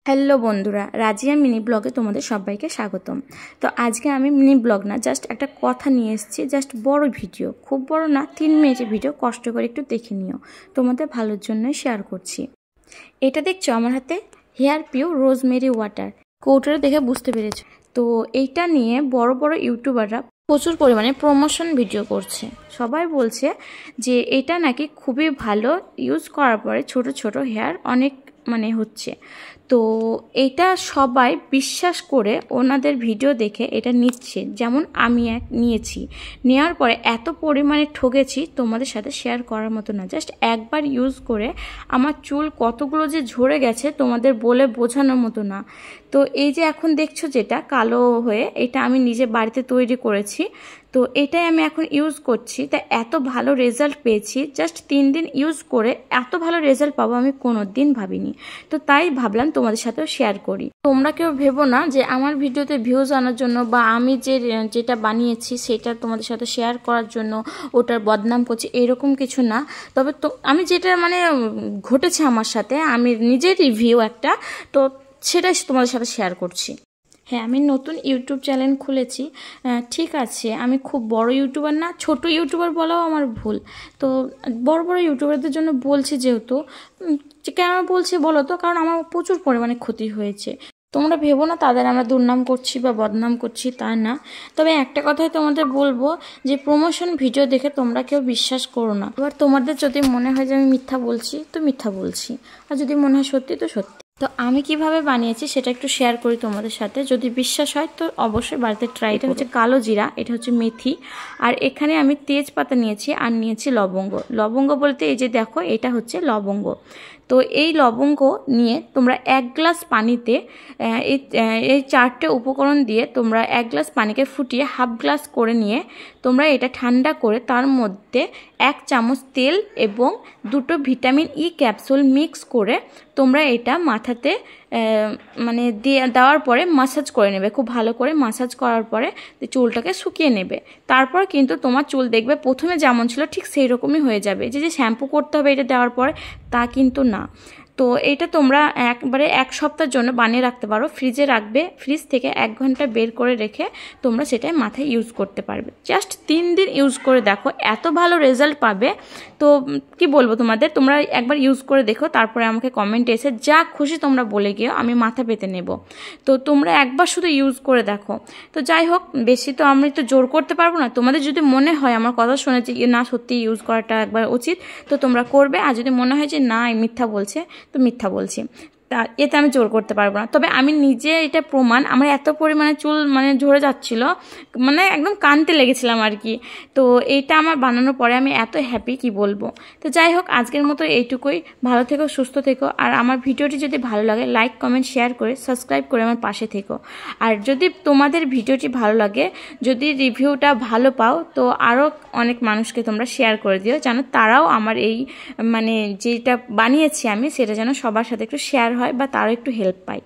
Hello বন্ধুরা, Razia mini ব্লগে তোমাদের সবাইকে স্বাগতম। তো আজকে আমি মিনি ব্লগ না, জাস্ট একটা কথা নিয়ে এসেছি। জাস্ট বড় ভিডিও, খুব বড় না, 3 মিনিটের ভিডিও। কষ্ট করে একটু দেখে নিও, তোমাদের ভালোর জন্যই শেয়ার করছি। এটা দেখছো আমার হাতে, হেয়ার পিওর রোজমেরি ওয়াটার। কৌটোটা দেখে বুঝতে পেরেছো। তো এইটা নিয়ে বড় বড় ইউটিউবাররা প্রচুর পরিমাণে প্রমোশন ভিডিও করছে। সবাই বলছে যে এটা নাকি খুবই ভালো, ইউজ করার পরে ছোট ছোট হেয়ার অনেক হচ্ছে। তো এটা সবাই বিশ্বাস করে ওনাদের ভিডিও দেখে এটা নিচ্ছে। যেমন আমি নিয়েছি, নেওয়ার পরে এত পরিমাণে ঠকেছি, তোমাদের সাথে শেয়ার করার মতো না। জাস্ট একবার ইউজ করে আমার চুল কতগুলো যে ঝরে গেছে তোমাদের বলে বোঝানোর মতো না। তো এই যে এখন দেখছো যেটা কালো হয়ে, এটা আমি নিজে বাড়িতে তৈরি করেছি। তো এটাই আমি এখন ইউজ করছি। তা এত ভালো রেজাল্ট পেয়েছি, জাস্ট 3 দিন ইউজ করে এত ভালো রেজাল্ট পাবো আমি কোনো দিন ভাবিনি। তো তাই ভাবলাম তোমাদের সাথেও শেয়ার করি। তোমরা কেউ ভেবো না যে আমার ভিডিওতে ভিউজ আনার জন্য বা আমি যেটা বানিয়েছি সেটা তোমাদের সাথে শেয়ার করার জন্য ওটার বদনাম করছি, এরকম কিছু না। তবে তো আমি যেটা ঘটেছে আমার সাথে, আমি নিজের রিভিউ একটা, তো সেটাই তোমাদের সাথে শেয়ার করছি। হ্যাঁ, আমি নতুন ইউটিউব চ্যানেল খুলেছি। ঠিক আছে, আমি খুব বড় ইউটিউবার না, ছোট ইউটিউবার বলাও আমার ভুল। তো বড় বড় ইউটিউবারদের জন্য বলছি, যেহেতু কেন বলছি বলো তো, কারণ আমার প্রচুর পরিমাণে ক্ষতি হয়েছে। তোমরা ভেবো না তাদের আমরা দুর্নাম করছি বা বদনাম করছি, তা না। তবে একটা কথাই তোমাদের বলবো, যে প্রমোশন ভিডিও দেখে তোমরা কেউ বিশ্বাস করো না। এবার তোমাদের যদি মনে হয় যে আমি মিথ্যা বলছি, তো মিথ্যা বলছি, আর যদি মনে হয় সত্যি, তো সত্যি। তো আমি কিভাবে বানিয়েছি সেটা একটু শেয়ার করি তোমাদের সাথে। যদি বিশ্বাস হয় তো অবশ্যই বাড়িতে ট্রাই। এটা হচ্ছে কালো জিরা, এটা হচ্ছে মেথি, আর এখানে আমি তেজপাতা নিয়েছি, আর নিয়েছি লবঙ্গ। লবঙ্গ বলতে এই যে দেখো, এটা হচ্ছে লবঙ্গ। তো এই লবঙ্গ নিয়ে তোমরা 1 গ্লাস পানিতে এই 4টে উপকরণ দিয়ে তোমরা 1 গ্লাস পানিকে ফুটিয়ে হাফ গ্লাস করে নিয়ে তোমরা এটা ঠান্ডা করে তার মধ্যে 1 চামচ তেল এবং 2টো ভিটামিন ই ক্যাপসুল মিক্স করে তোমরা এটা মাথাতে দেওয়ার পরে মাসাজ করে নেবে। খুব ভালো করে মাসাজ করার পরে চুলটাকে শুকিয়ে নেবে। তারপর কিন্তু তোমার চুল দেখবে প্রথমে যেমন ছিল ঠিক সেই রকমই হয়ে যাবে। যে শ্যাম্পু করতে হবে এটা দেওয়ার পরে, তা কিন্তু না। তো এটা তোমরা একবারে 1 সপ্তাহের জন্য বানিয়ে রাখতে পারো, ফ্রিজে রাখবে। ফ্রিজ থেকে 1 ঘন্টা বের করে রেখে তোমরা সেটাই মাথায় ইউজ করতে পারবে। জাস্ট 3 দিন ইউজ করে দেখো, এত ভালো রেজাল্ট পাবে। তো কি বলবো তোমাদের, তোমরা একবার ইউজ করে দেখো, তারপরে আমাকে কমেন্টে এসে যা খুশি তোমরা বলে গিয়েও, আমি মাথা পেতে নেব। তো তোমরা একবার শুধু ইউজ করে দেখো। তো যাই হোক, বেশি তো আমি তো জোর করতে পারবো না। তোমাদের যদি মনে হয় আমার কথা শুনে যে না সত্যি ইউজ করাটা একবার উচিত, তো তোমরা করবে। আর যদি মনে হয় যে না মিথ্যা বলছে, তো মিথ্যা বলছি, তা এতে আমি জোর করতে পারবো না। তবে আমি নিজে এটা প্রমাণ, আমার এত পরিমাণে চুল ঝরে যাচ্ছিল, একদম কানতে লেগেছিলাম আর কি। তো এইটা আমার বানানোর পরে আমি এত হ্যাপি, কি বলবো। তো যাই হোক, আজকের মতো এইটুকুই। ভালো থেকো, সুস্থ থেকো। আর আমার ভিডিওটি যদি ভালো লাগে, লাইক কমেন্ট শেয়ার করে সাবস্ক্রাইব করে আমার পাশে থেকো। আর যদি তোমাদের ভিডিওটি ভালো লাগে, যদি রিভিউটা ভালো পাও, তো আরও অনেক মানুষকে তোমরা শেয়ার করে দিও, যেন তারাও আমার এই যেটা বানিয়েছি আমি, সেটা যেন সবার সাথে একটু শেয়ার হয় বা তারও একটু হেল্প পায়।